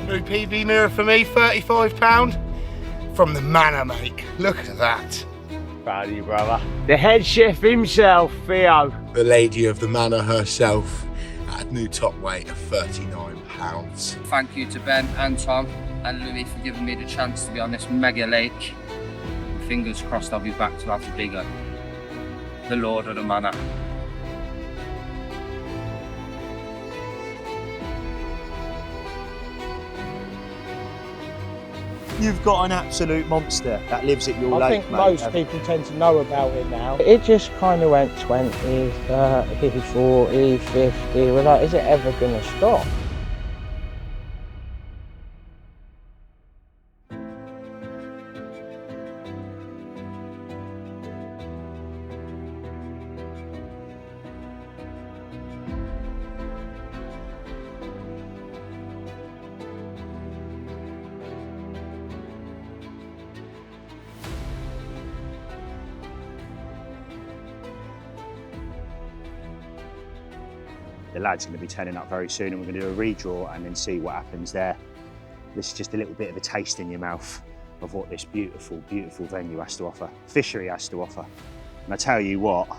New PV mirror for me, £35. From the Manor, mate. Look at that. Proud of you, brother. The head chef himself, Theo. The lady of the Manor herself at a new top weight of £39. Thank you to Ben and Tom and Louis for giving me the chance to be on this mega lake. Fingers crossed I'll be back to have the bigger, the Lord of the Manor. You've got an absolute monster that lives at your I lake, think mate. most people tend to know about it now. It just kind of went 20, 30, 40, 50. We're like, is it ever going to stop? The lads are going to be turning up very soon and we're going to do a redraw and then see what happens there. This is just a little bit of a taste in your mouth of what this beautiful, beautiful venue has to offer, fishery has to offer. And I tell you what,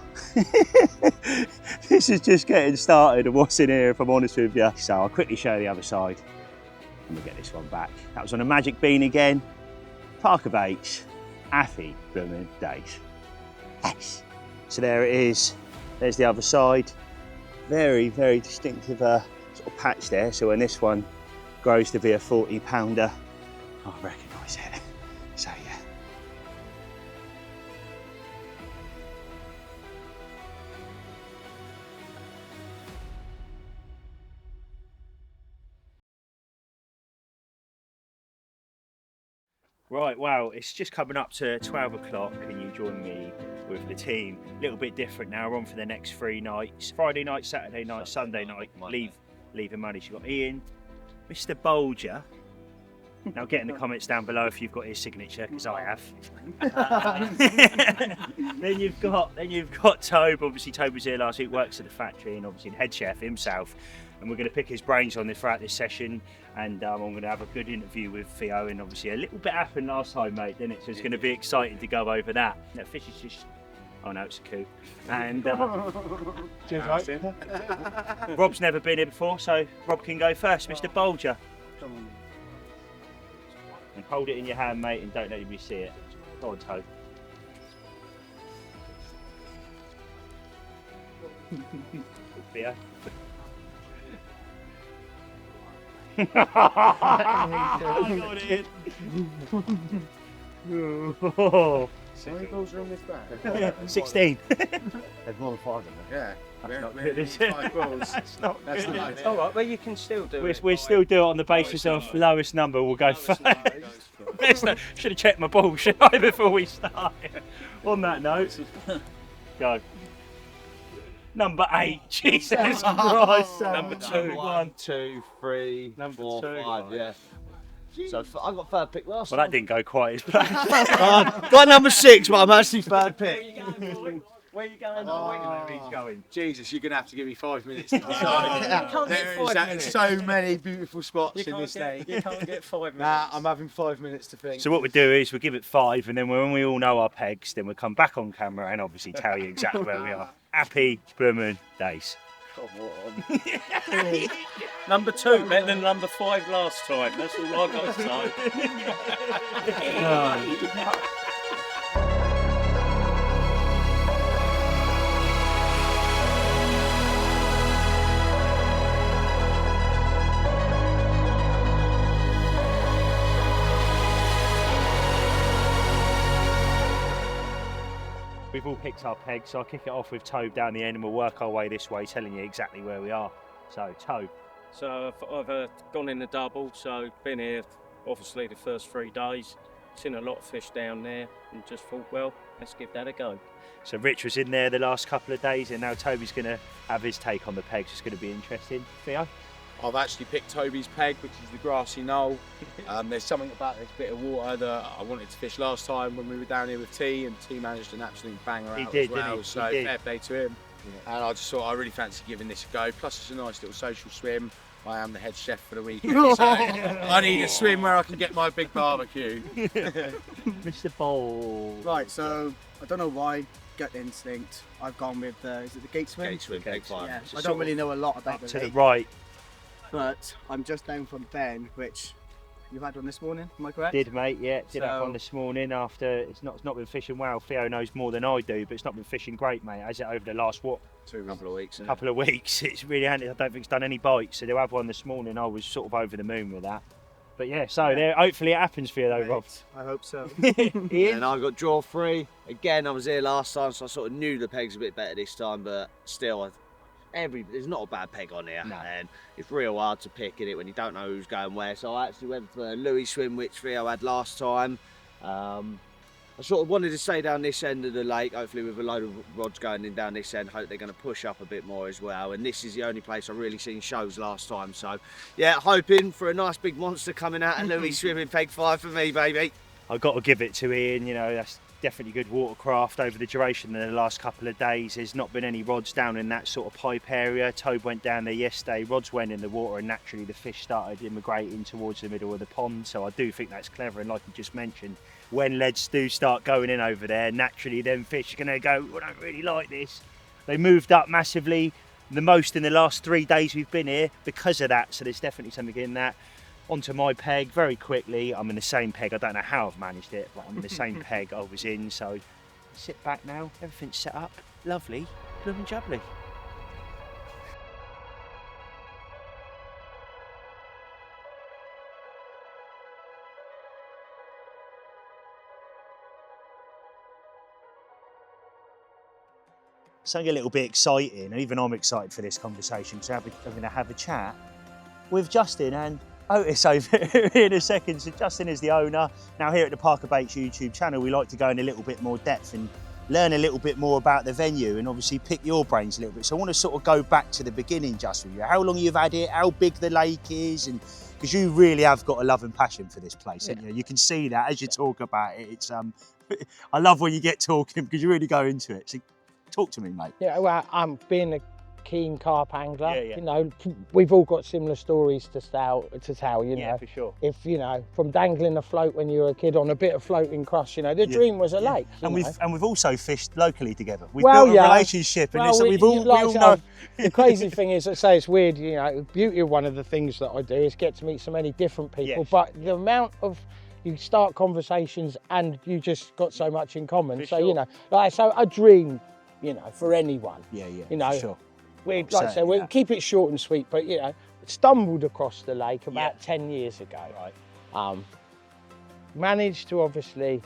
this is just getting started and what's in here, if I'm honest with you. So I'll quickly show you the other side and we'll get this one back. That was on a Magic Bean again. Parker Baits, happy blooming days. Yes. So there it is, there's the other side. Very, very distinctive sort of patch there. So when this one grows to be a 40-pounder, I'll recognise it. So yeah. Right, well, it's just coming up to 12 o'clock and you join me with the team. A little bit different now, we're on for the next 3 nights. Friday night, Saturday night, Sunday night, leaving money. So you've got Ian, Mr. Bolger. Now get in the comments down below if you've got his signature, because I have. then you've got Tobe. Obviously Tobe was here last week, works at the factory and obviously the head chef himself. And we're going to pick his brains on this throughout this session, and I'm going to have a good interview with Theo. And obviously a little bit happened last time, mate, didn't it? So it's going to be exciting to go over that. Now, fish is just, oh no, it's a coup. And cheers, mate. Rob's never been here before, so Rob can go first. Mr. Bolger. Come on. And hold it in your hand, mate, and don't let anybody see it. Go on, Tobe. Theo. I got it. How many balls are on this bag? 16. There's more than 5 of them. Yeah. That's not good, is it? 5 balls. That's not That's good. not All right, well, you can still do it. We'll still do it on the basis of lowest number. We'll go first. Should have checked my balls, should I, before we start? On that note, go. Number 8. Jesus Christ. Number 2. 1, 2, 3, Number 4, 2. 5, yeah. So I got third pick last Well, time. that didn't go quite as planned. Got number 6, but I'm actually third pick. Where are you going? Where he's going. Jesus, you're going to have to give me 5 minutes to decide. There is so many beautiful spots in this lake. You can't get 5 minutes. Nah, I'm having 5 minutes to think. So what we do is we give it 5, and then when we all know our pegs, then we'll come back on camera and obviously tell you exactly where we are. Happy blooming days. Come on. Number 2, better than number 5 last time. That's all I got to say. We've all picked our pegs, so I'll kick it off with Tobe down the end and we'll work our way this way, telling you exactly where we are. So, Tobe. So I've gone in the double, so been here obviously the first 3 days. Seen a lot of fish down there and just thought, well, let's give that a go. So Rich was in there the last couple of days and now Toby's going to have his take on the pegs. It's going to be interesting. Theo? I've actually picked Toby's peg, which is the grassy knoll. There's something about this bit of water that I wanted to fish last time when we were down here with T, and T managed an absolute banger out as well. Didn't he? So fair play to him. Yeah. And I just thought I really fancy giving this a go. Plus it's a nice little social swim. I am the head chef for the weekend. So I need a swim where I can get my big barbecue. Mr. Bowl. Right, so I don't know why, gut instinct. I've gone with is it the gate swim? Gate swim, gate swim. Yeah, I don't really know a lot about To the the right. but I'm just down from Ben, which you had one this morning. Am I correct? Did, mate, yeah. Did have So- one this morning after it's not been fishing well. Theo knows more than I do, but it's not been fishing great, mate. Has it over the last Couple of weeks. couple of weeks? It's really handy. I don't think it's done any bites. So they'll have one this morning. I was sort of over the moon with that. But yeah, so there. Hopefully it happens for you though, Rob. I hope so. Ian? And I've got draw 3. Again, I was here last time, so I sort of knew the peg's a bit better this time, but still, there's not a bad peg on here. No. And it's real hard to pick in it when you don't know who's going where. So I actually went for Louis swim, which Theo had last time. I sort of wanted to stay down this end of the lake, hopefully with a load of rods going in down this end. Hope they're going to push up a bit more as well. And this is the only place I've really seen shows last time. So yeah, hoping for a nice big monster coming out and Louis swimming peg 5 for me, baby. I've got to give it to Ian. You know, that's definitely good watercraft over the duration of the last couple of days. There's not been any rods down in that sort of pipe area. Tobe went down there yesterday, rods went in the water, and naturally the fish started immigrating towards the middle of the pond. So I do think that's clever, and like you just mentioned, when leads do start going in over there, naturally them fish are going to go, I don't really like this. They moved up massively, the most in the last 3 days we've been here because of that. So there's definitely something in that. Onto my peg very quickly. I'm in the same peg. I don't know how I've managed it, but I'm in the same peg I was in. So sit back now. Everything's set up. Lovely. Blooming jubbly. Something a little bit exciting. Even I'm excited for this conversation because I'm going to have a chat with Justin and Otis over in a second. So Justin is the owner. Now here at the Parker Baits YouTube channel, we like to go in a little bit more depth and learn a little bit more about the venue and obviously pick your brains a little bit. So I want to sort of go back to the beginning, Justin. How long you've had it, how big the lake is, and because you really have got a love and passion for this place, haven't you? You can see that as you talk about it. It's I love when you get talking because you really go into it. So talk to me, mate. Yeah, well, I'm being a keen carp angler. Yeah, yeah. You know, we've all got similar stories to tell. You know, Yeah, for sure. if you know, from dangling a float when you were a kid on a bit of floating crust, you know, the dream was a lake. And you know. we've also fished locally together. We've Well, built a yeah. relationship, and Well, we all like know. the crazy thing is, I say it's weird. You know, the beauty of one of the things that I do is get to meet so many different people. Yes. But the amount of you start conversations and you just got so much in common. For So sure. you know, like so a dream, you know, for anyone. Yeah, yeah. You know, for sure. We, I'm like I say, saying we'll that. keep it short and sweet, but you know, stumbled across the lake about Yeah. 10 years ago. Right. Managed to obviously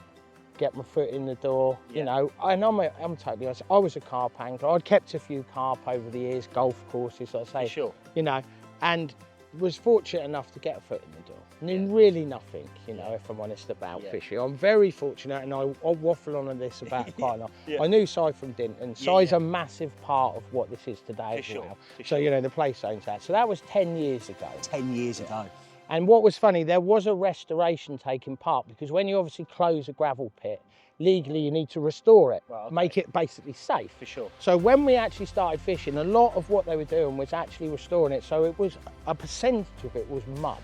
get my foot in the door, Yeah. you know, and I'm totally honest, I was a carp angler. I'd kept a few carp over the years, golf courses, I say, Sure. you know, and was fortunate enough to get a foot in the door. And really nothing, you know, if I'm honest about Yeah. fishing. I'm very fortunate, and I'll waffle on this about quite a lot. Yeah. I knew Si from Dinton. Yeah, Si's yeah. a massive part of what this is today For as sure, well. for So, sure. you know, the place owns that. So that was 10 years ago. 10 years ago. And what was funny, there was a restoration taking part, because when you obviously close a gravel pit, legally you need to restore it, Right, okay. make it basically safe. For sure. So when we actually started fishing, a lot of what they were doing was actually restoring it. So it was, a percentage of it was mud.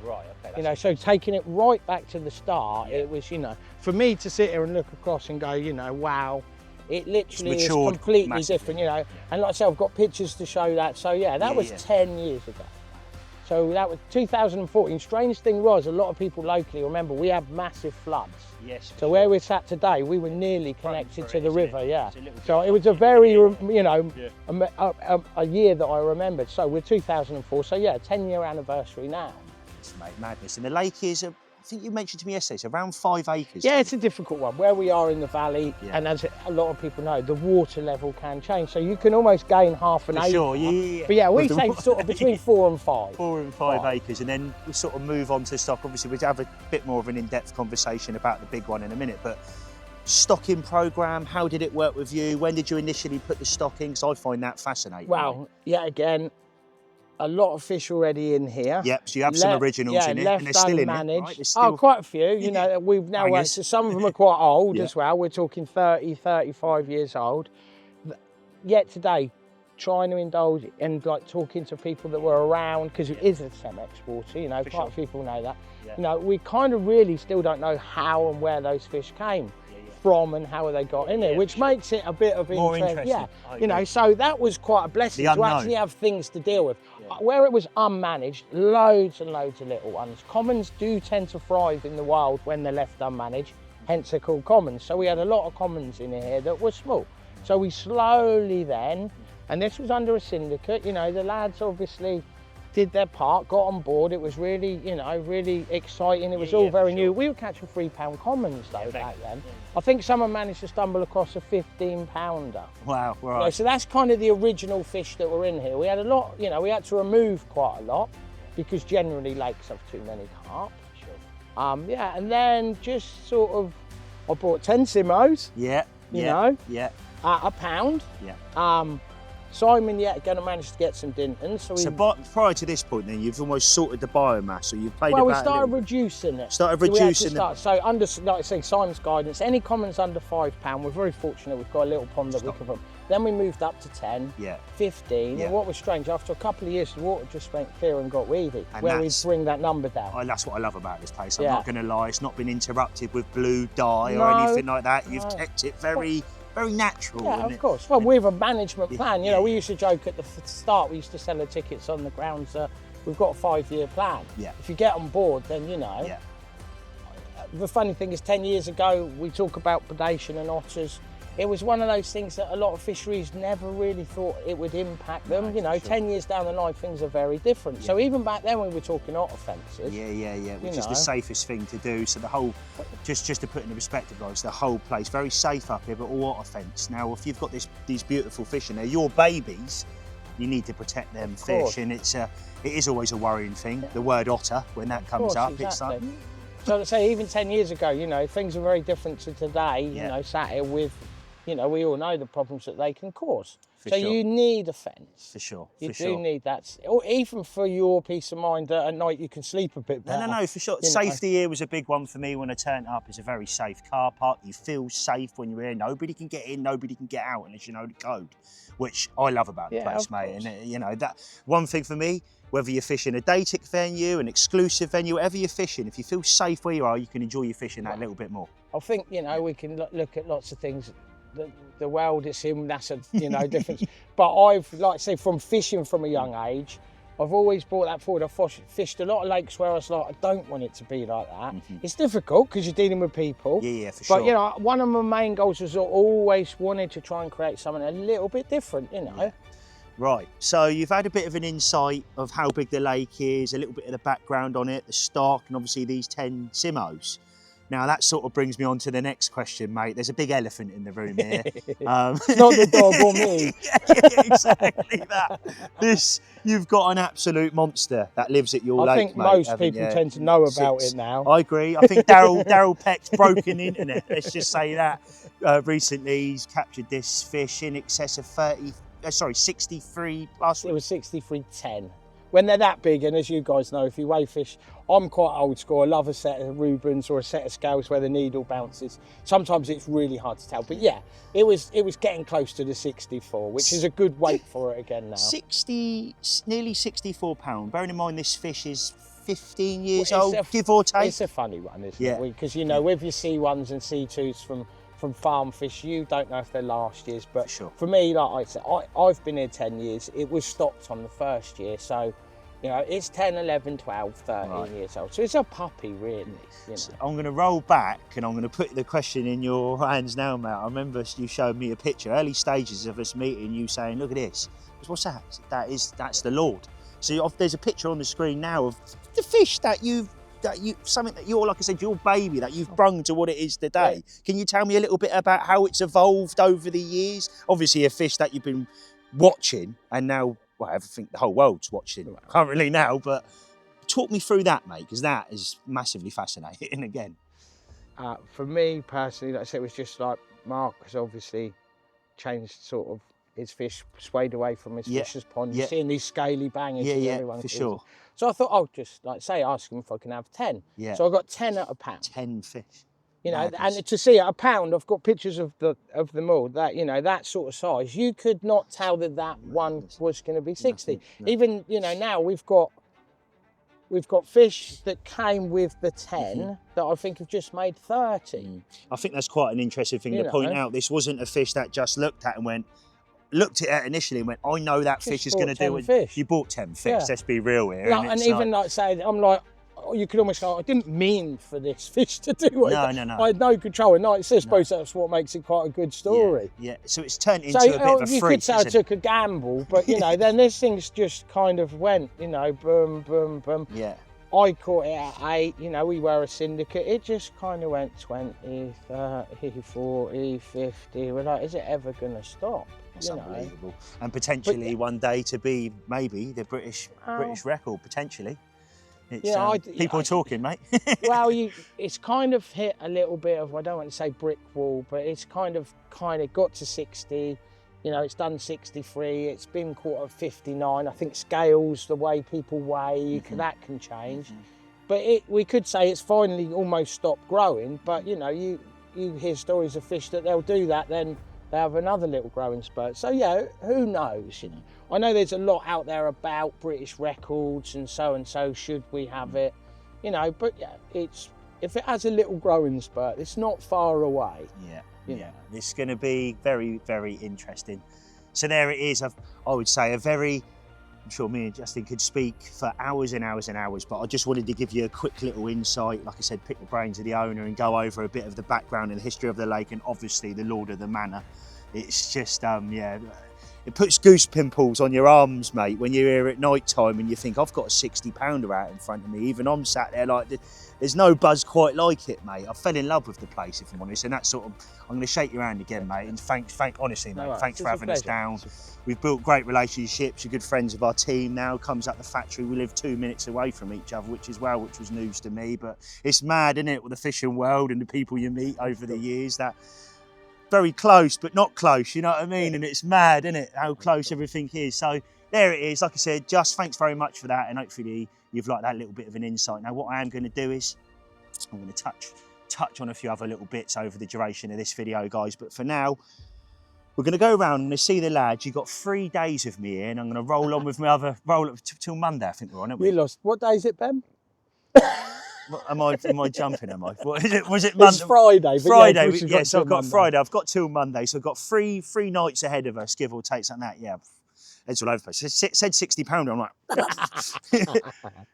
Right, okay. You know, so taking it right back to the start, it was, you know, for me to sit here and look across and go, you know, wow, it literally is matured completely massively. different, you know. And like I said, I've got pictures to show that. So yeah, that Yeah, was yeah. 10 years ago. So that was 2014. Strange thing was, a lot of people locally remember we had massive floods. Yes. for So sure. where we're sat today, we were nearly Front connected for to it, the isn't it? river, yeah. It's a little So bit it was a like- very, Yeah. you know, Yeah. a year that I remembered. So we're 2004, so yeah, 10-year anniversary now. It's madness. And the lake is, I think you mentioned to me yesterday, it's around 5 acres. Yeah, it's a difficult one. Where we are in the valley, Yeah. and as a lot of people know, the water level can change. So you can almost gain half an For acre. sure, yeah. But yeah, we With the say wa- sort of between 4 and 5. 4 and 5 Right. acres, and then we'll sort of move on to stock. Obviously, we'll have a bit more of an in-depth conversation about the big one in a minute, but stocking program, how did it work with you? When did you initially put the stock in? Because I find that fascinating. Well, yeah, again, a lot of fish already in here. Yep, so you have some Left- originals yeah, in it, left and they're still in it, unmanaged. right? They're still... Oh, quite a few. You know, we've now worked, Bangers. so some of them are quite old Yeah. as well. We're talking 30, 35 years old. Yet today, trying to indulge and like talking to people that were around, because it is a semi-exporter, you know, For quite sure. a few people know that. Yeah. You know, we kind of really still don't know how and where those fish came from and how they got in there, which makes it a bit of More interest. interesting. Yeah, you know, so that was quite a blessing The to unknown. actually have things to deal with. Where it was unmanaged, loads and loads of little ones. Commons do tend to thrive in the wild when they're left unmanaged, hence they're called commons. So we had a lot of commons in here that were small. So we slowly then, and this was under a syndicate, you know, the lads obviously did their part, got on board. It was really, you know, really exciting. It was all very new. We were catching £3 commons though back then. I think someone managed to stumble across a 15-pounder. Wow, right. You know, so that's kind of the original fish that were in here. We had a lot, you know, we had to remove quite a lot because generally lakes have too many carp. Sure. Yeah, and then just sort of, I bought 10 Simos. Yeah. You know, Yeah. at £1. Yeah. Simon yet going to manage to get some Dintons. So prior to this point, then you've almost sorted the biomass, or you've played well, about we a started little bit. reducing it. Started So we had to reducing start, so under, like I say, Simon's guidance, any commons under £5, we're very fortunate. We've got a little pond that we can put. Then we moved up to 10, 15. Yeah. And what was strange, after a couple of years, the water just went clear and got weedy, And where we that's- bring that number down. That's what I love about this place. I'm Yeah. not going to lie. It's not been interrupted with blue dye or No, anything like that. You've no. kept it very, very natural. Yeah, isn't of it? course. Well, with a management plan, you know, yeah. we used to joke at the start, we used to sell the tickets on the grounds that we've got a 5-year plan. Yeah. If you get on board, then, you know. Yeah. The funny thing is, 10 years ago, we talk about predation and otters. It was one of those things that a lot of fisheries never really thought it would impact them. You know, sure. 10 years down the line, things are very different. So even back then, when we were talking otter fences. Yeah, which you is the know. safest thing to do. So the whole, just to put into perspective, guys, the whole place, very safe up here, but all otter fence. Now, if you've got these beautiful fish in there, your babies, you need to protect them fish, and it is always a worrying thing. The word otter, when that comes up, it's like. So to say, even 10 years ago, you know, things are very different to today. You know, sat here with, you know, we all know the problems that they can cause. For so sure. you need a fence. For sure. You for do sure. need that, or even for your peace of mind that at night you can sleep a bit better. No, for sure. You know. Safety here was a big one for me when I turned up. It's a very safe car park. You feel safe when you're here. Nobody can get in, nobody can get out unless you know the code, which I love about the place, of mate. course. And you know, that one thing for me, whether you're fishing a day tick venue, an exclusive venue, whatever you're fishing, if you feel safe where you are, you can enjoy your fishing that little bit more. I think, you know, we can look at lots of things. The world it's in, that's a, you know, difference. But I've, like I say, from fishing from a young age, I've always brought that forward. I've fished a lot of lakes where I was like, I don't want it to be like that. It's difficult because you're dealing with people. Yeah, for sure. But, you know, one of my main goals was I always wanted to try and create something a little bit different, you know. Yeah. Right, so you've had a bit of an insight of how big the lake is, a little bit of the background on it, the stock, and obviously these 10 Simos. Now that sort of brings me on to the next question, mate. There's a big elephant in the room here. It's not the dog or me. yeah, exactly that. You've got an absolute monster that lives at your lake, I think mate, most haven't people you? tend to know about it now. I agree. I think Daryl Peck's broken the internet. Let's just say that. Recently, he's captured this fish in excess of 63 plus. It was 63.10. When they're that big, and as you guys know, if you weigh fish, I'm quite old school. I love a set of Rubens or a set of scales where the needle bounces. Sometimes it's really hard to tell, but yeah, it was getting close to the 64, which is a good weight for it again now. Nearly 64 pounds. Bearing in mind this fish is 15 years Well, old, give or take. It's a funny one, isn't it? Because, you know, with your C1s and C2s from farm fish, you don't know if they're last year's, but for me, like I said, I've been here 10 years. It was stopped on the first year, so, you know, it's 10, 11, 12, 13 years old. So it's a puppy, really. You know. So I'm going to roll back and I'm going to put the question in your hands now, mate. I remember you showed me a picture, early stages of us meeting, you saying, look at this. What's that? That's the Lord. So there's a picture on the screen now of the fish something that you're, like I said, your baby that you've brung to what it is today. Yeah. Can you tell me a little bit about how it's evolved over the years? Obviously a fish that you've been watching and now, well, I think the whole world's watching currently now, but talk me through that, mate, because that is massively fascinating again. For me personally, like I said, it was just like Mark has obviously changed sort of his fish, swayed away from his fisher's pond. You're seeing these scaly bangers. Yeah, for sure. So I thought, I'll just, like say, ask him if I can have 10. Yeah. So I got 10 at £1. 10 fish. You know, Madness. and to see at a pound, I've got pictures of them all. That, you know, that sort of size, you could not tell that one was going to be 60. No. Even, you know, now we've got fish that came with the 10 that I think have just made 30. I think that's quite an interesting thing to point out. This wasn't a fish that just looked at initially and went, I know that fish is going to do it. You bought 10 fish. Yeah. Let's be real here. Like, and even like say, I'm like, you could almost go, I didn't mean for this fish to do it. No. I had no control. And I suppose that's what makes it quite a good story. Yeah. So it's turned into a bit of a freak. You could say I took a gamble, but you know, then this thing's just kind of went, you know, boom, boom, boom. Yeah. I caught it at 8, you know, we were a syndicate. It just kind of went 20, 30, 40, 50. We're like, is it ever going to stop? That's unbelievable. And potentially one day to be maybe the British record, potentially. It's, people are talking, mate. Well, it's kind of hit a little bit of, I don't want to say brick wall, but it's kind of got to 60. You know, it's done 63. It's been caught at 59. I think scales, the way people weigh, that can change. But we could say it's finally almost stopped growing. But you know, you hear stories of fish that they'll do that, then they have another little growing spurt. So yeah, who knows? You know, I know there's a lot out there about British records and so should we have it? You know, but yeah, if it has a little growing spurt, it's not far away. Yeah, it's going to be very, very interesting. So there it is. I would say I'm sure me and Justin could speak for hours and hours and hours, but I just wanted to give you a quick little insight. Like I said, pick the brains of the owner and go over a bit of the background and the history of the lake and obviously the lord of the manor. It's just, it puts goose pimples on your arms, mate, when you're here at night time and you think, I've got a 60-pounder out in front of me. Even I'm sat there like, there's no buzz quite like it, mate. I fell in love with the place, if I'm honest, and that's sort of, I'm going to shake your hand again, mate, and honestly, mate, thanks for having us down. We've built great relationships, you're good friends of our team now, comes up the factory, we live 2 minutes away from each other, which was news to me, but it's mad, isn't it, with the fishing world and the people you meet over the years, that very close, but not close, you know what I mean? And it's mad, isn't it, how close everything is. So there it is. Like I said, just thanks very much for that. And hopefully you've liked that little bit of an insight. Now, what I am going to do is I'm going to touch on a few other little bits over the duration of this video, guys. But for now, we're going to go around and see the lads. You've got 3 days of me here, and I'm going to roll on with my other, roll up till Monday, I think we're on, aren't we? We lost. What day is it, Ben? Am I jumping? Am I? What is it? Was it Monday? It's Friday. Friday. Yeah, so I've got Friday. I've got till Monday. So I've got three nights ahead of us, give or take something like that. Yeah, it's all over the place. It said 60-pounder. I'm like,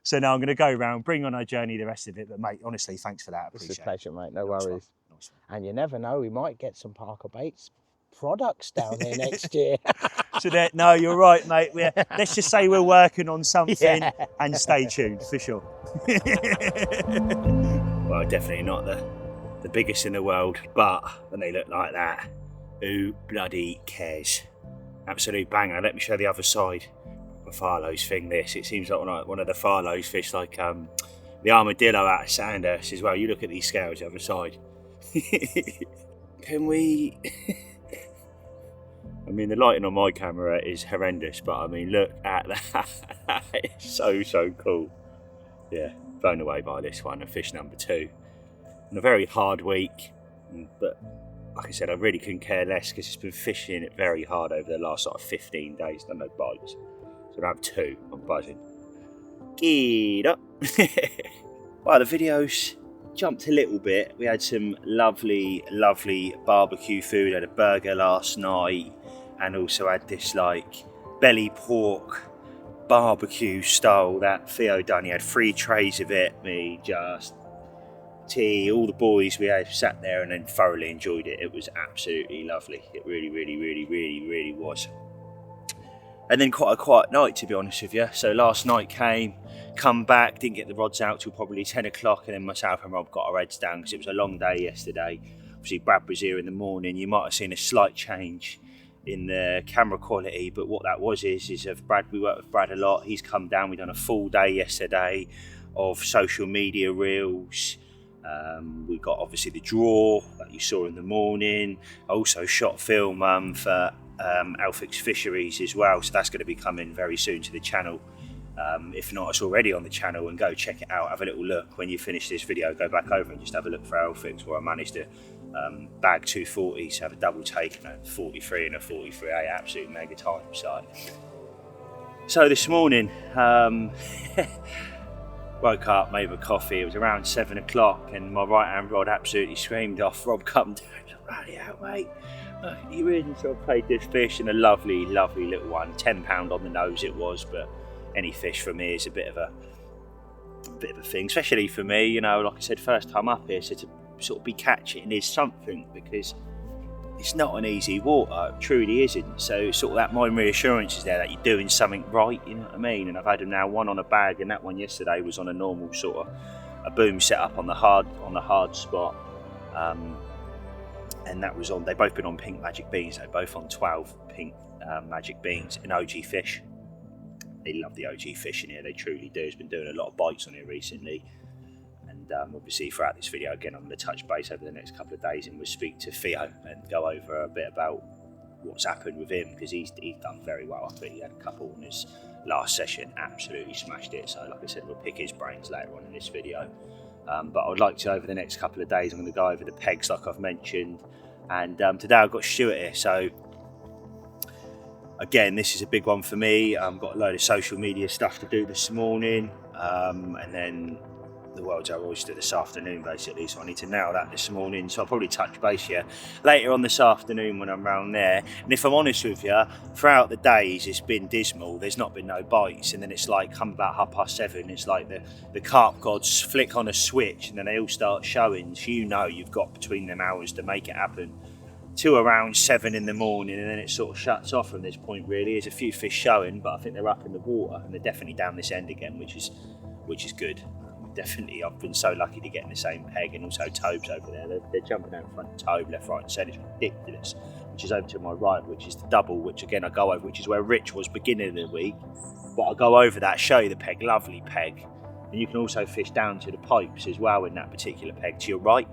so now I'm going to go around, bring on our journey, the rest of it. But mate, honestly, thanks for that. It's a pleasure, mate. No worries. Nice one. And you never know, we might get some Parker Baits products down here next year. So no, you're right, mate. Let's just say we're working on something, and stay tuned for sure. Well, definitely not the biggest in the world, but when they look like that, who bloody cares? Absolute banger. Let me show the other side. The Farlow's thing. It seems like one of the Farlow's fish, like the armadillo out of Sandhurst as well. You look at these scales the other side. Can we? I mean, the lighting on my camera is horrendous, but I mean, look at that. It's so cool. Yeah, blown away by this one, and fish number 2. And a very hard week, but like I said, I really couldn't care less because it's been fishing it very hard over the last 15 days, done no bites. So I have 2, I'm buzzing. Get up. Well, the videos jumped a little bit. We had some lovely barbecue food. Had a burger last night, and also had this like belly pork barbecue style that Theo done. He had 3 trays of it. Me, just tea, all the boys. We had sat there and then thoroughly enjoyed it. It was absolutely lovely. It really was. And then quite a quiet night, to be honest with you. So last night come back, didn't get the rods out till probably 10 o'clock, and then myself and Rob got our heads down because it was a long day yesterday. Obviously Brad was here in the morning. You might have seen a slight change in the camera quality, but what that is of Brad. We work with Brad a lot. He's come down. We done a full day yesterday of social media reels. We got obviously the draw that you saw in the morning. I also shot film for Alfix Fisheries as well, so that's going to be coming very soon to the channel. If not, it's already on the channel, and go check it out. Have a little look when you finish this video. Go back over and just have a look for Alfix, where I managed to bag 240s, have a double take and a 43 and a 43A, absolute mega time. So this morning, woke up, made my coffee. It was around 7 o'clock, and my right hand rod absolutely screamed off. Rob, come down. Rally out, mate. You in? So I played this fish, and a lovely, lovely little one. £10 on the nose it was, but any fish for me is a bit of a thing, especially for me. You know, like I said, first time up here, so to sort of be catching is something, because it's not an easy water. It truly isn't. So sort of that mind reassurance is there that you're doing something right. You know what I mean? And I've had them now, one on a bag, and that one yesterday was on a normal sort of a boom set up on the hard spot. And that was on, they've both been on pink magic beans. They're both on 12 pink magic beans, an OG fish. They love the OG fish in here, they truly do. It's been doing a lot of bites on here recently. And obviously throughout this video, again, I'm going to touch base over the next couple of days, and we'll speak to Theo and go over a bit about what's happened with him, because he's done very well. I think he had a couple in his last session, absolutely smashed it. So like I said, we'll pick his brains later on in this video. But I would like to, over the next couple of days, I'm going to go over the pegs like I've mentioned. And today I've got Stuart here, so again, this is a big one for me. I've got a load of social media stuff to do this morning, and then the World's Our Oyster this afternoon, basically. So I need to nail that this morning. So I'll probably touch base here later on this afternoon when I'm round there. And if I'm honest with you, throughout the days it's been dismal. There's not been no bites, and then it's like come about 7:30. It's like the carp gods flick on a switch, and then they all start showing. So you know you've got between them hours to make it happen, to around 7 in the morning, and then it sort of shuts off from this point. Really, there's a few fish showing, but I think they're up in the water, and they're definitely down this end again, which is good. Definitely, I've been so lucky to get in the same peg, and also Tobe's over there. They're jumping out in front of Tobe, left, right and centre. It's ridiculous. Which is over to my right, which is the double, which again I go over, which is where Rich was beginning of the week. But I'll go over that, show you the peg, lovely peg. And you can also fish down to the pipes as well in that particular peg to your right.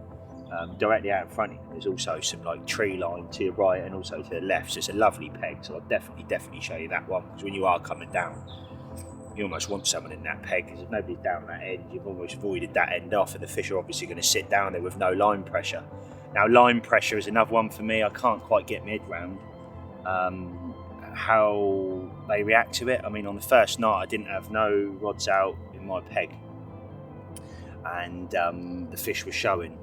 Directly out in front of you, there's also some like tree line to your right and also to the left. So it's a lovely peg. So I'll definitely show you that one, because when you are coming down, you almost want someone in that peg, because if nobody's down that end, you've almost avoided that end off, and the fish are obviously going to sit down there with no line pressure. Now, line pressure is another one for me. I can't quite get my head round how they react to it. I mean, on the first night, I didn't have no rods out in my peg, and the fish were showing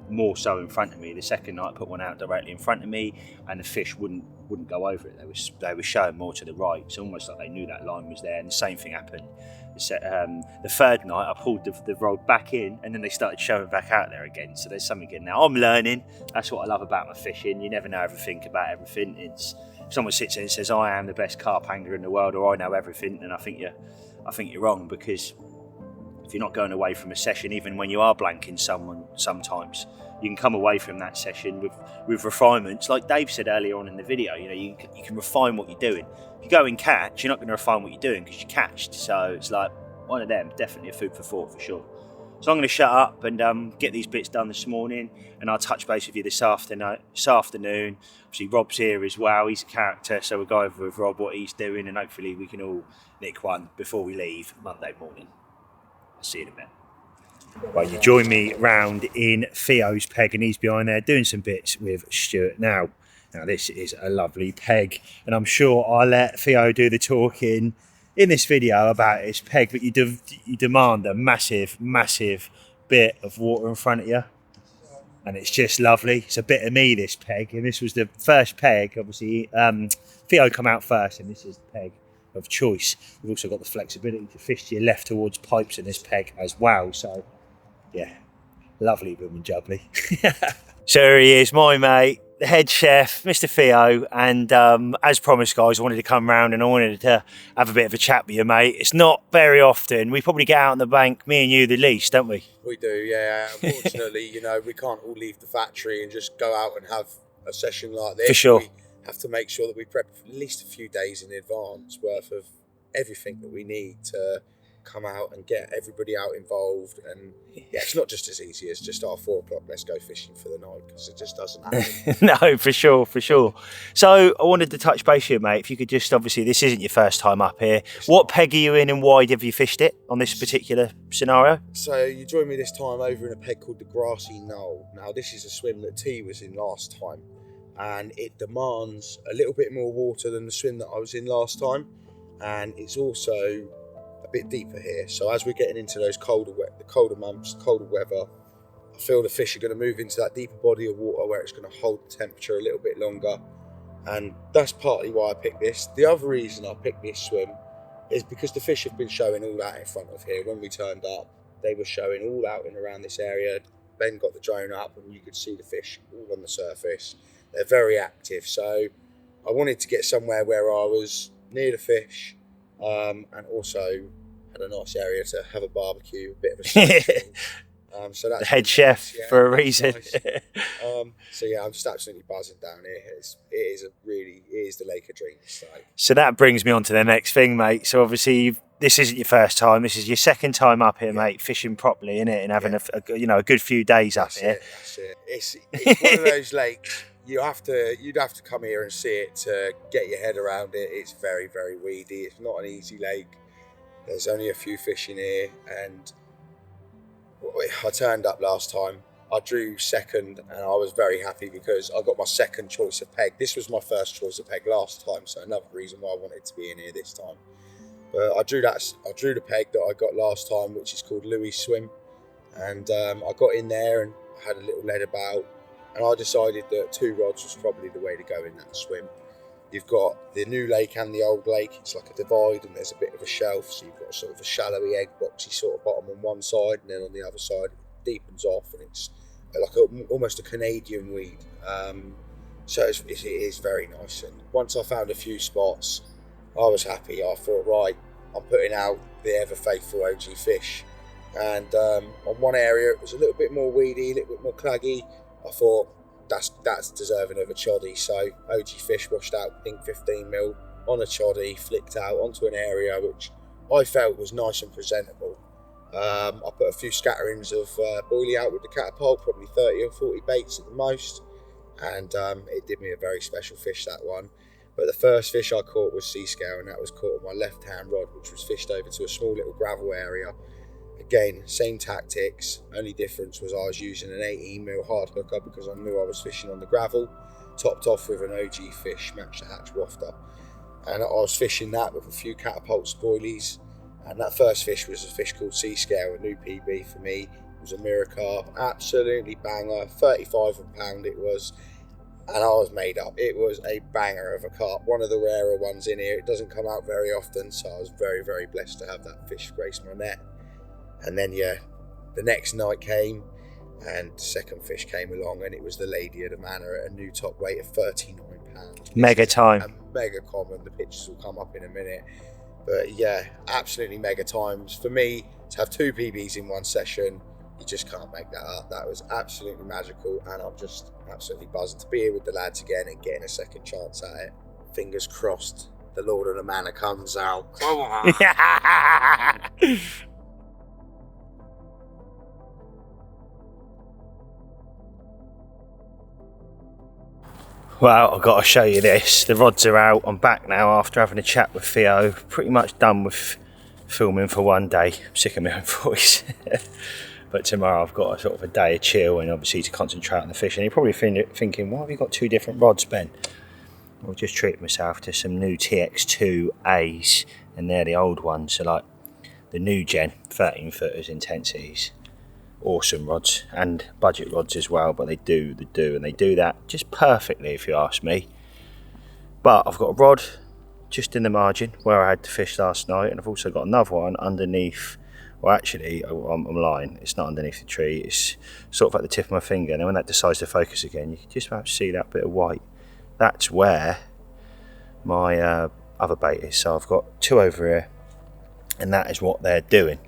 more so in front of me. The second night, I put one out directly in front of me, and the fish wouldn't go over it. They were showing more to the right. It's almost like they knew that line was there. And the same thing happened. The third night, I pulled the rod back in, and then they started showing back out there again. So there's something in there. I'm learning. That's what I love about my fishing. You never know everything about everything. It's if someone sits there and says I am the best carp angler in the world, or I know everything, then I think you're wrong, because if you're not going away from a session, even when you are blanking someone, sometimes you can come away from that session with refinements. Like Dave said earlier on in the video, you know, you can refine what you're doing. If you go and catch, you're not going to refine what you're doing because you catched. So it's like one of them, definitely a food for thought for sure. So I'm going to shut up and get these bits done this morning, and I'll touch base with you this afternoon. Obviously Rob's here as well, he's a character, so we'll go over with Rob what he's doing, and hopefully we can all nick one before we leave Monday morning. I'll see you in a bit. Right, you join me round in Theo's peg, and he's behind there doing some bits with Stuart. Now this is a lovely peg, and I'm sure I'll let Theo do the talking in this video about his peg, but you demand a massive bit of water in front of you, and it's just lovely. It's a bit of me, this peg, and this was the first peg. Obviously Theo come out first, and this is the peg of choice. We've also got the flexibility to fish to your left towards pipes in this peg as well. So yeah, lovely woman jubbly. So here he is, my mate, the head chef, Mr. Theo, and as promised, guys, I wanted to come round and I wanted to have a bit of a chat with you, mate. It's not very often. We probably get out on the bank, me and you the least, don't we? We do, yeah. Unfortunately, you know, we can't all leave the factory and just go out and have a session like this. For sure. We have to make sure that we prep at least a few days in advance worth of everything that we need to come out and get everybody out involved. And yeah, it's not just as easy as just 4 o'clock, let's go fishing for the night, because it just doesn't happen. No, for sure. So I wanted to touch base here, mate. If you could just, obviously this isn't your first time up here. What peg are you in and why have you fished it on this particular scenario? So you joined me this time over in a peg called the Grassy Knoll. Now this is a swim that T was in last time, and it demands a little bit more water than the swim that I was in last time, and it's also a bit deeper here. So as we're getting into those colder months, colder weather, I feel the fish are going to move into that deeper body of water where it's going to hold the temperature a little bit longer, and that's partly why I picked this. The other reason I picked this swim is because the fish have been showing all out in front of here. When we turned up, they were showing all out and around this area. Ben got the drone up and you could see the fish all on the surface. They're very active, so I wanted to get somewhere where I was near the fish, and also had a nice area to have a barbecue, a bit of a social. So that's the head chef for a reason. Nice. So yeah, I'm just absolutely buzzing down here. It is the lake of dreams. So that brings me on to the next thing, mate. So obviously this isn't your first time. This is your second time up here, mate, fishing properly, innit, and having a good few days up here. That's it. It's one of those lakes. You'd have to come here and see it to get your head around it. It's very, very weedy. It's not an easy lake. There's only a few fish in here, and I turned up last time. I drew second, and I was very happy because I got my second choice of peg. This was my first choice of peg last time, so another reason why I wanted to be in here this time. But I drew the peg that I got last time, which is called Louis Swim, and I got in there and had a little lead about. And I decided that 2 rods was probably the way to go in that swim. You've got the new lake and the old lake. It's like a divide, and there's a bit of a shelf. So you've got sort of a shallowy, egg boxy sort of bottom on one side, and then on the other side it deepens off, and it's like almost a Canadian weed. So it is very nice. And once I found a few spots, I was happy. I thought, right, I'm putting out the ever faithful OG fish. And on one area it was a little bit more weedy, a little bit more claggy. I thought that's deserving of a choddy, so OG fish washed out pink 15mm on a choddy, flicked out onto an area which I felt was nice and presentable. I put a few scatterings of boilie out with the catapult, probably 30 or 40 baits at the most, and it did me a very special fish, that one. But the first fish I caught was sea scale, and that was caught on my left hand rod, which was fished over to a small little gravel area. Again, same tactics, only difference was I was using an 18mm hard hooker because I knew I was fishing on the gravel, topped off with an OG fish, match the hatch wafter. And I was fishing that with a few catapult spoilies, and that first fish was a fish called sea scale, a new PB for me. It was a mirror carp, absolutely banger, 35 a pound it was, and I was made up. It was a banger of a carp, one of the rarer ones in here. It doesn't come out very often, so I was very, very blessed to have that fish grace my net. And then, yeah, the next night came and the second fish came along, and it was the lady of the manor at a new top weight of 39 pounds. Mega time. Mega common. The pictures will come up in a minute. But yeah, absolutely mega times. For me, to have 2 PBs in one session, you just can't make that up. That was absolutely magical, and I'm just absolutely buzzing to be here with the lads again and getting a second chance at it. Fingers crossed the Lord of the Manor comes out. Come on. Well, I've got to show you this. The rods are out. I'm back now after having a chat with Theo. Pretty much done with filming for one day. I'm sick of my own voice. But tomorrow I've got a sort of a day of chill and obviously to concentrate on the fishing. You're probably thinking, why have you got 2 different rods, Ben? I've just treated myself to some new TX2As, and they're the old ones. So like the new gen 13 footers intensities. Awesome rods, and budget rods as well, but they do that just perfectly if you ask me. But I've got a rod just in the margin where I had to fish last night, and I've also got another one underneath. Well, actually, I'm lying, it's not underneath the tree, it's sort of at the tip of my finger, and then when that decides to focus again, you can just about see that bit of white. That's where my other bait is. So I've got 2 over here, and that is what they're doing.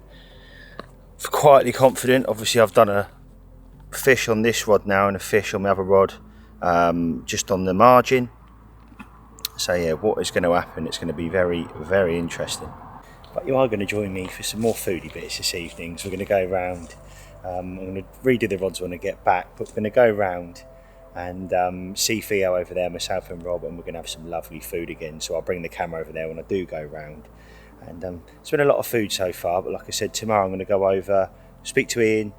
Quietly confident. Obviously I've done a fish on this rod now and a fish on my other rod, just on the margin. So yeah, what is going to happen, it's going to be very, very interesting. But you are going to join me for some more foodie bits this evening. So we're going to go round. I'm going to redo the rods when I get back, but we're going to go round and see Theo over there, myself and Rob, and we're going to have some lovely food again. So I'll bring the camera over there when I do go round. And it's been a lot of food so far, but like I said, tomorrow I'm going to go over, speak to Ian,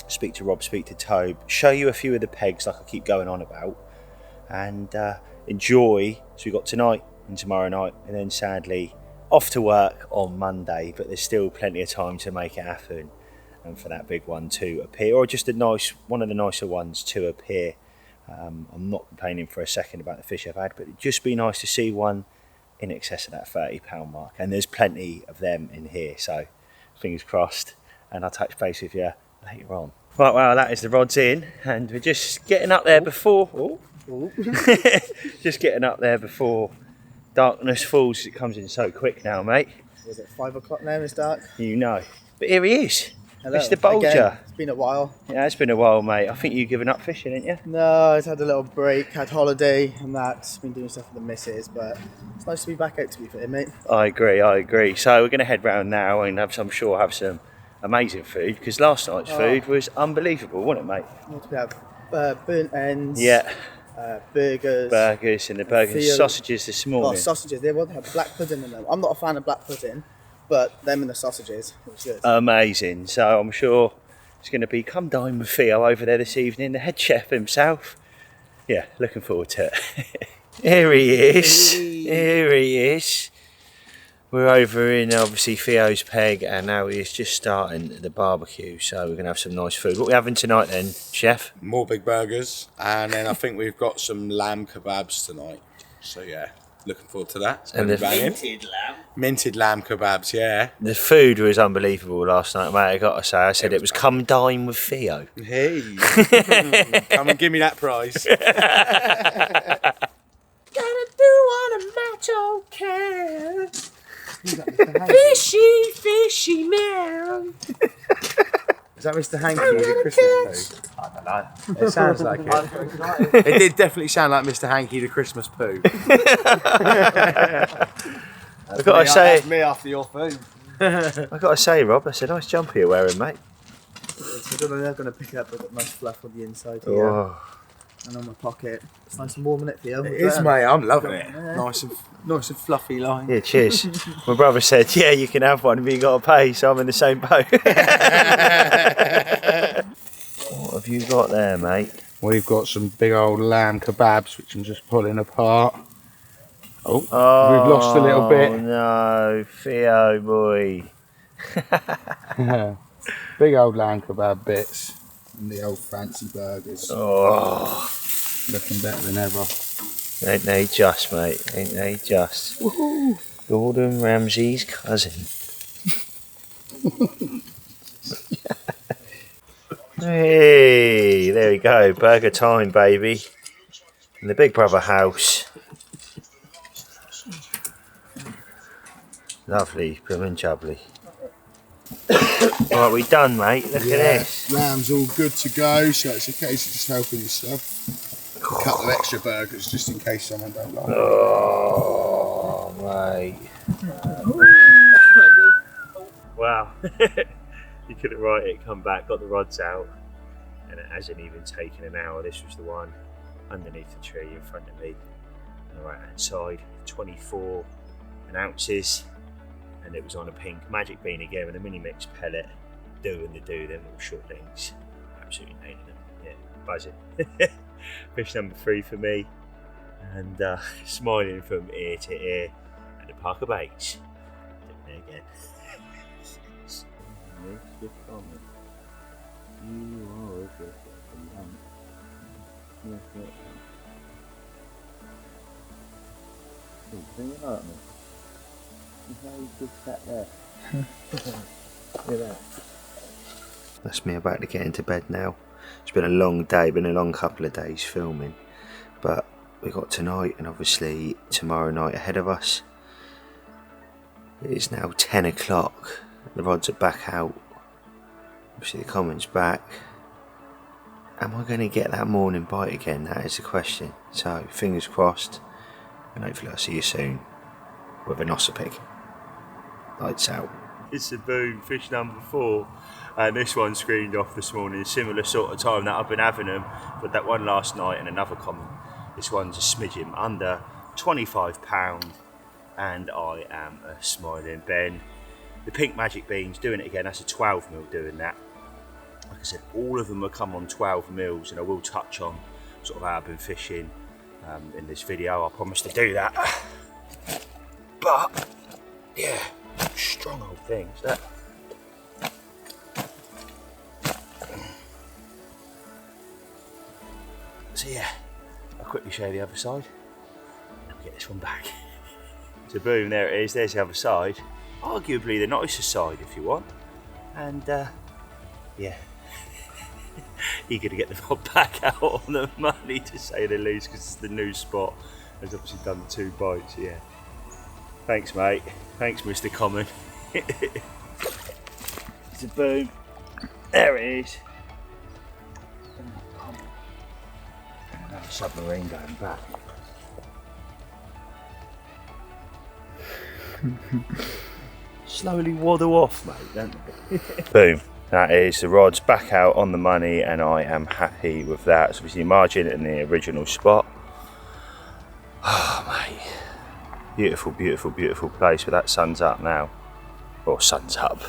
speak to Rob, speak to Tobe, show you a few of the pegs like I keep going on about, and enjoy. So we've got tonight and tomorrow night, and then sadly off to work on Monday, but there's still plenty of time to make it happen and for that big one to appear, or just one of the nicer ones to appear. I'm not complaining for a second about the fish I've had, but it'd just be nice to see one in excess of that £30 mark, and there's plenty of them in here, so fingers crossed, and I'll touch base with you later on. Right, well, that is the rods in, and we're just getting up there before just getting up there before darkness falls. It comes in so quick now, mate. Was it 5 o'clock now? It's dark. You know, but here he is. Hello. Mr. Bolger. Again, it's been a while. Yeah, it's been a while, mate. I think you've given up fishing, haven't you? No, I just had a little break, had holiday and that. Been doing stuff with the missus, but it's nice to be back out, to be fair, mate. I agree. So we're going to head round now and I'm sure have some amazing food, because last night's food was unbelievable, wasn't it, mate? What do we have? Burnt ends. Yeah. Burgers. And the burgers. Sausages this morning. Oh, sausages. They want to have black pudding in them. I'm not a fan of black pudding, but them and the sausages, it was good. Amazing. So I'm sure it's going to be come dine with Theo over there this evening, the head chef himself. Yeah, looking forward to it. Here he is. We're over in obviously Theo's peg, and now he's just starting the barbecue, so we're going to have some nice food. What are we having tonight then, chef? More big burgers, and then I think we've got some lamb kebabs tonight. So yeah, looking forward to that. It's And the minted lamb kebabs, yeah. The food was unbelievable last night, mate. I got to say, I said it was come dine with Theo. Hey, come and give me that prize. Gotta do what a macho can. Fishy man. Is that Mr. Hanky, the Christmas poo? I don't know. It sounds like it. It did definitely sound like Mr. Hanky, the Christmas poo. I've got to say, That's me after your food. I've got to say, Rob, that's a nice jumper you're wearing, mate. I don't know, they're going to pick it up with a nice fluff on the inside here. Oh. And on my pocket. It's nice and warm in it, Theo. It is, mate. I'm loving it. Yeah. Nice and fluffy line. Yeah, cheers. My brother said, yeah, you can have one, but you got to pay, so I'm in the same boat. What have you got there, mate? We've got some big old lamb kebabs, which I'm just pulling apart. Oh, we've lost a little bit. Oh no, Theo boy. Big old lamb kebab bits. And the old fancy burgers. Oh, looking better than ever. Ain't they just, mate? Ain't they just? Woohoo! Gordon Ramsay's cousin. Hey, there we go. Burger time, baby. In the Big Brother house. Lovely, blooming jubbly. Right, we done, mate. Look at this. Lamb's all good to go, so it's a case of just helping yourself. A couple of extra burgers just in case someone don't like it. Oh, mate. Wow. You couldn't write it, come back, got the rods out, and it hasn't even taken an hour. This was the one underneath the tree in front of me on the right hand side, 24 ounces. And it was on a pink magic bean again with a mini mix pellet, them little short links. Absolutely hating them. Yeah, buzzing. Fish number 3 for me, and smiling from ear to ear at the Parker Baits. Doing it again. That's me about to get into bed now. It's been a long day, been a long couple of days filming, but we got tonight and obviously tomorrow night ahead of us. It is now 10 o'clock, the rods are back out, obviously the comment's back. Am I going to get that morning bite again? That is the question. So fingers crossed, and hopefully I'll see you soon with an ossipig. Lights out. It's a boom, fish number 4. And this one screened off this morning, similar sort of time that I've been having them, but that one last night and another common. This one's a smidgen under £25, and I am a smiling Ben. The pink magic beans doing it again, that's a 12 mil doing that. Like I said, all of them will come on 12 mils, and I will touch on sort of how I've been fishing in this video. I promise to do that. But yeah, strong old things. That. So yeah, I'll quickly show you the other side. And we'll get this one back. So boom, there it is. There's the other side. Arguably the nicest side, if you want. And yeah. Eager to get the rod back out on the money, to say the least, because it's the new spot. Has obviously done 2 bites, yeah. Thanks, mate. Thanks, Mr. Common. It's a boom. There it is. Another submarine going back. Slowly waddle off, mate, don't they? Boom. That is the rods back out on the money, and I am happy with that. So obviously margin in the original spot. Oh mate, beautiful, beautiful, beautiful place. But that sun's up now. Or sun's up.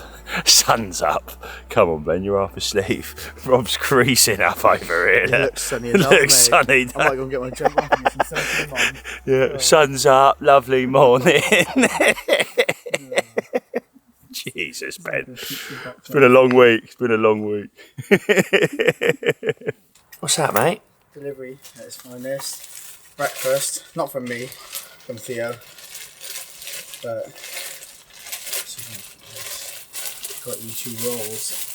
Sun's up. Come on, Ben, you're half asleep. Rob's creasing up over here. It looks sunny as It hell, looks mate. sunny. I might go and get my jump off and get some sun cream on. Yeah, sun's up. Lovely morning. Jesus, Ben. It's been a long week. It's been a long week. What's that, mate? Delivery at its finest. Breakfast, not from me, from Theo. But got you 2 rolls.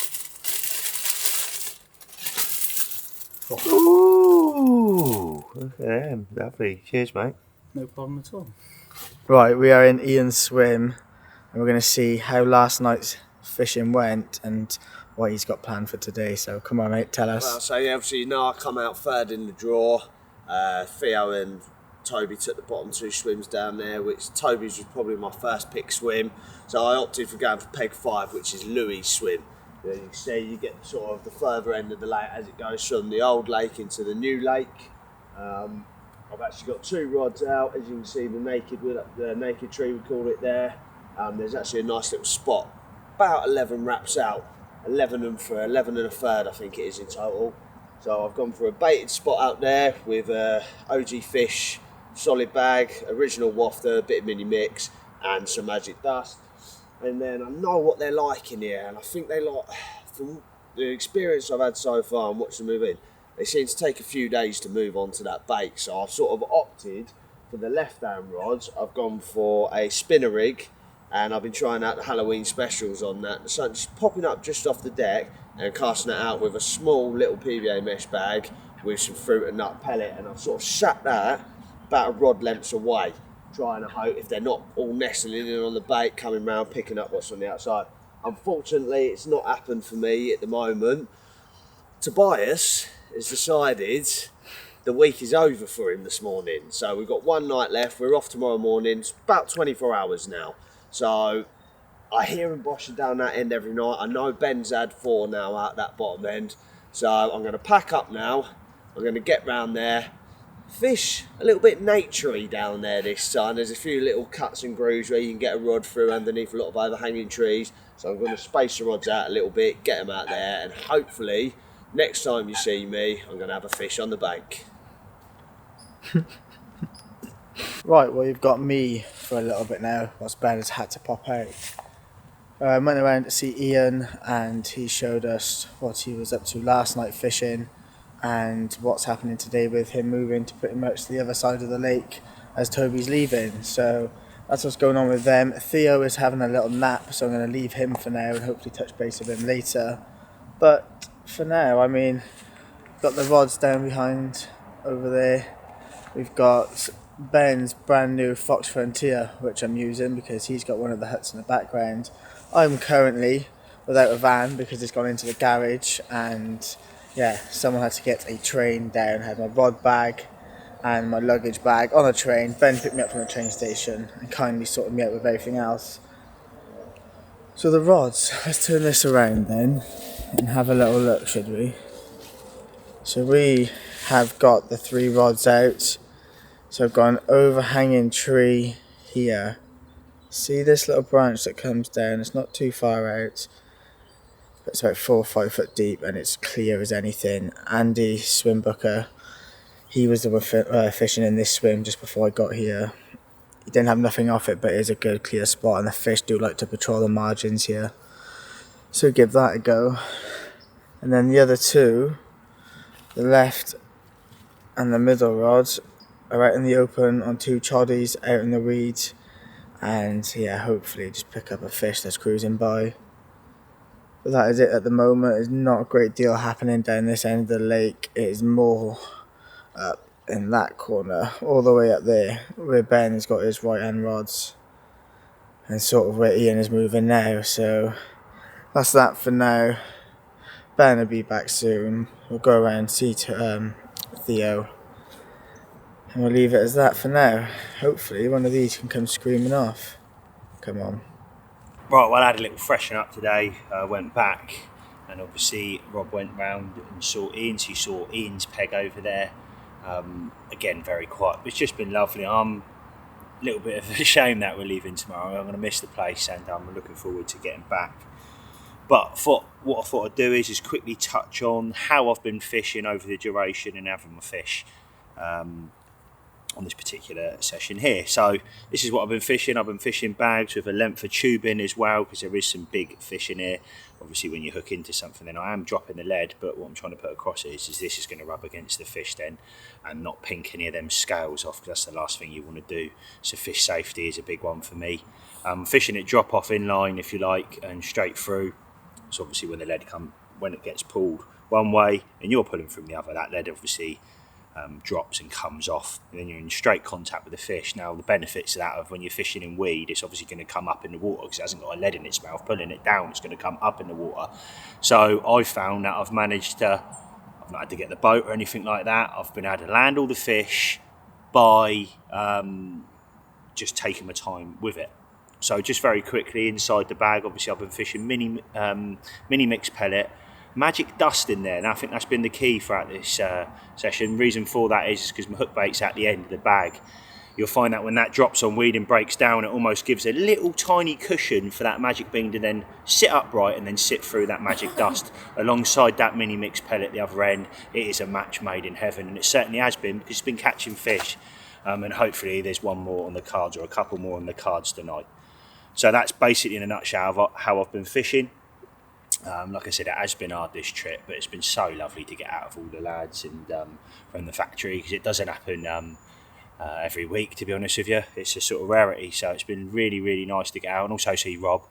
Ooh, look at them. Lovely. Cheers, mate. No problem at all. Right, we are in Ian's swim, and we're going to see how last night's fishing went and what he's got planned for today. So come on, mate, tell us. Well, so yeah, obviously, you know, I come out third in the draw. Theo and Toby took the bottom 2 swims down there, which Toby's was probably my first pick swim. So I opted for going for peg 5, which is Louis' swim. You can see you get sort of the further end of the lake as it goes from the old lake into the new lake. I've actually got 2 rods out, as you can see, the naked tree, we call it there. There's actually a nice little spot, about 11 wraps out, 11 and a third I think it is in total. So I've gone for a baited spot out there with OG fish, solid bag, original wafter, a bit of mini mix and some magic dust. And then I know what they're like in here, and I think they like, from the experience I've had so far and watching them move in, they seem to take a few days to move on to that bait. So I've sort of opted for the left hand rods. I've gone for a spinner rig, and I've been trying out the Halloween specials on that. So just popping up just off the deck and casting it out with a small little PVA mesh bag with some fruit and nut pellet, and I've sort of sat that about a rod lengths away, trying to hope if they're not all nestling in on the bait, coming round, picking up what's on the outside. Unfortunately, it's not happened for me at the moment. Tobias has decided the week is over for him this morning. So we've got 1 night left. We're off tomorrow morning. It's about 24 hours now. So I hear him boshing down that end every night. I know Ben's had 4 now out that bottom end. So I'm going to pack up now. I'm going to get round there. Fish a little bit naturey down there this time. There's a few little cuts and grooves where you can get a rod through underneath a lot of overhanging trees. So I'm going to space the rods out a little bit, get them out there, and hopefully next time you see me, I'm going to have a fish on the bank. Right, well, you've got me for a little bit now, whilst Ben has had to pop out. I went around to see Ian, and he showed us what he was up to last night fishing and what's happening today with him moving to pretty much the other side of the lake as Toby's leaving. So that's what's going on with them. Theo is having a little nap, so I'm going to leave him for now and hopefully touch base with him later. But for now, I mean, got the rods down behind over there. We've got Ben's brand new Fox Frontier, which I'm using because he's got one of the huts in the background. I'm currently without a van because it's gone into the garage, and yeah, someone had to get a train down. I had my rod bag and my luggage bag on a train. Ben picked me up from the train station and kindly sorted me out with everything else. So the rods, let's turn this around then and have a little look, should we? So we have got the 3 rods out. So I've got an overhanging tree here. See this little branch that comes down? It's not too far out. It's about 4 or 5 foot deep and it's clear as anything. Andy, swim booker, he was the one fishing in this swim just before I got here. He didn't have nothing off it, but it is a good clear spot and the fish do like to patrol the margins here. So give that a go. And then the other 2, the left and the middle rods, are out in the open on 2 choddies out in the weeds. And yeah, hopefully just pick up a fish that's cruising by. But that is it at the moment. There's not a great deal happening down this end of the lake. It is more up in that corner, all the way up there, where Ben has got his right hand rods. And sort of where Ian is moving now. So that's that for now. Ben will be back soon. We'll go around and see Theo. And we'll leave it as that for now. Hopefully one of these can come screaming off. Come on. Right, well, I had a little freshen up today. Went back, and obviously Rob went round and saw Ian's. He saw Ian's peg over there. Again, very quiet. It's just been lovely. I'm a little bit of a shame that we're leaving tomorrow. I'm going to miss the place, and I'm looking forward to getting back. But what I thought I'd do is just quickly touch on how I've been fishing over the duration and having my fish. On this particular session here. So this is what I've been fishing. I've been fishing bags with a length of tubing as well, because there is some big fish in here. Obviously when you hook into something, then I am dropping the lead, but what I'm trying to put across is this is going to rub against the fish then and not pink any of them scales off, because that's the last thing you want to do. So fish safety is a big one for me. Fishing it drop off inline, if you like, and straight through. So obviously when the lead when it gets pulled one way and you're pulling from the other, that lead obviously drops and comes off, and then you're in straight contact with the fish. Now the benefits of that of when you're fishing in weed, it's obviously going to come up in the water because it hasn't got a lead in its mouth. Pulling it down, it's going to come up in the water. So I found that I've not had to get the boat or anything like that. I've been able to land all the fish by just taking my time with it. So just very quickly inside the bag, obviously I've been fishing mini mix pellet, magic dust in there, and I think that's been the key throughout this session. Reason for that is because my hook bait's at the end of the bag. You'll find that when that drops on weed and breaks down, it almost gives a little tiny cushion for that magic bean to then sit upright and then sit through that magic dust. Alongside that mini mix pellet at the other end, it is a match made in heaven, and it certainly has been, because it's been catching fish, and hopefully there's one more on the cards, or a couple more on the cards tonight. So that's basically in a nutshell how I've been fishing. Like I said, it has been hard this trip, but it's been so lovely to get out of all the lads and from the factory, because it doesn't happen every week, to be honest with you. It's a sort of rarity, so it's been really, really nice to get out and also see Rob,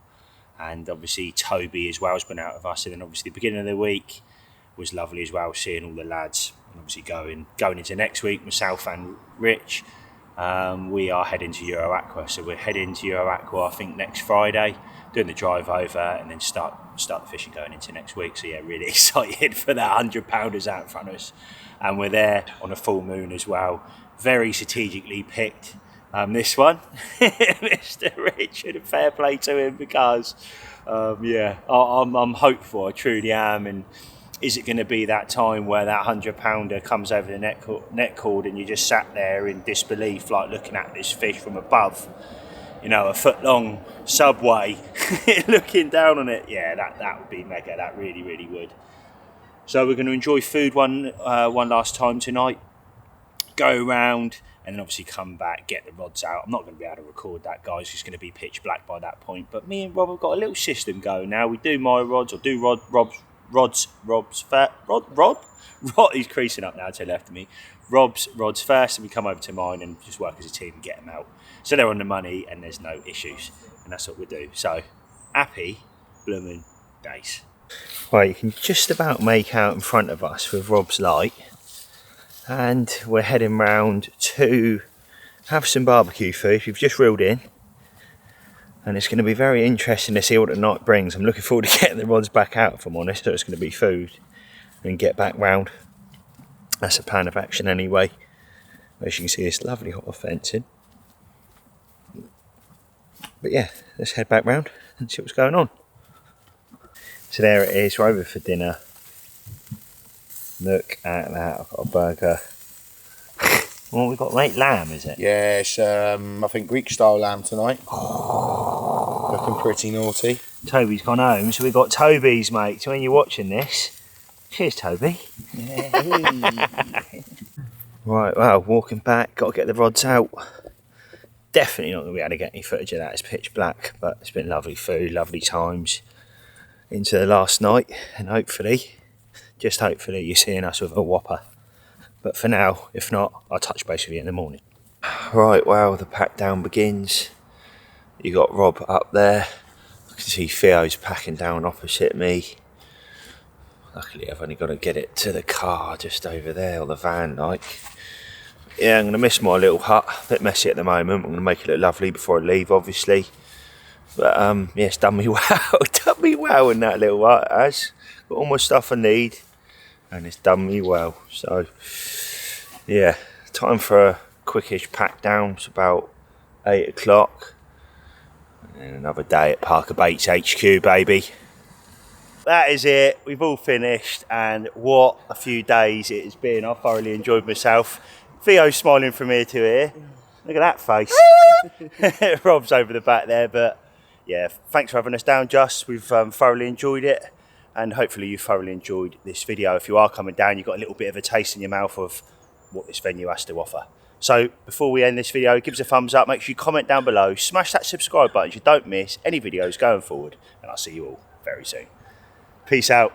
and obviously Toby as well has been out with us. And then obviously the beginning of the week was lovely as well, seeing all the lads. And obviously going into next week, myself and Rich, we are heading to Euro Aqua. So we're heading to Euro Aqua, I think, next Friday, doing the drive over, and then start the fishing going into next week. So yeah, really excited for that 100-pounders out in front of us. And we're there on a full moon as well. Very strategically picked this one, Mr. Richard, and fair play to him, because I'm hopeful, I truly am. And is it going to be that time where that 100-pounder comes over the net cord and you just sat there in disbelief, like looking at this fish from above, you know, a foot-long subway, looking down on it? Yeah, that would be mega. That really, really would. So we're going to enjoy food one last time tonight, go around, and then obviously come back, get the rods out. I'm not going to be able to record that, guys. It's going to be pitch black by that point. But me and Rob have got a little system going now. We do my rods, or do Rob's he's creasing up now to the left of me. Rob's rods first, and we come over to mine and just work as a team and get them out. So they're on the money and there's no issues, and that's what we do. So happy blooming days. Right, you can just about make out in front of us with Rob's light, and we're heading round to have some barbecue food. We've just reeled in, and it's going to be very interesting to see what the night brings. I'm looking forward to getting the rods back out, if I'm honest. So it's going to be food and get back round. That's a plan of action anyway. As you can see, it's lovely hot fencing. But yeah, let's head back round and see what's going on. So there it is, we're over for dinner. Look at that, I've got a burger. What we got, mate? Lamb, is it? Yeah, it's I think Greek style lamb tonight. Looking pretty naughty. Toby's gone home, so we got Toby's, mate. So when you're watching this, cheers, Toby. Right, well, walking back, got to get the rods out. Definitely not going to be able to get any footage of that, it's pitch black, but it's been lovely food, lovely times into the last night, and hopefully, just hopefully, you're seeing us with a whopper. But for now, if not, I'll touch base with you in the morning. Right, well, the pack down begins. You got Rob up there. I can see Theo's packing down opposite me. Luckily, I've only got to get it to the car just over there, or the van, like. Yeah, I'm going to miss my little hut. A bit messy at the moment. I'm going to make it look lovely before I leave, obviously. But, yeah, it's done me well. Done me well in that little hut, it has. Got all my stuff I need. And it's done me well. So, yeah, time for a quickish pack down. It's about 8 o'clock. And another day at Parker Baits HQ, baby. That is it. We've all finished. And what a few days it has been. I thoroughly enjoyed myself. Theo's smiling from ear to ear. Look at that face. Rob's over the back there. But, yeah, thanks for having us down, Just. We've thoroughly enjoyed it. And hopefully you thoroughly enjoyed this video. If you are coming down, you've got a little bit of a taste in your mouth of what this venue has to offer. So before we end this video, give us a thumbs up, make sure you comment down below, smash that subscribe button so you don't miss any videos going forward. And I'll see you all very soon. Peace out.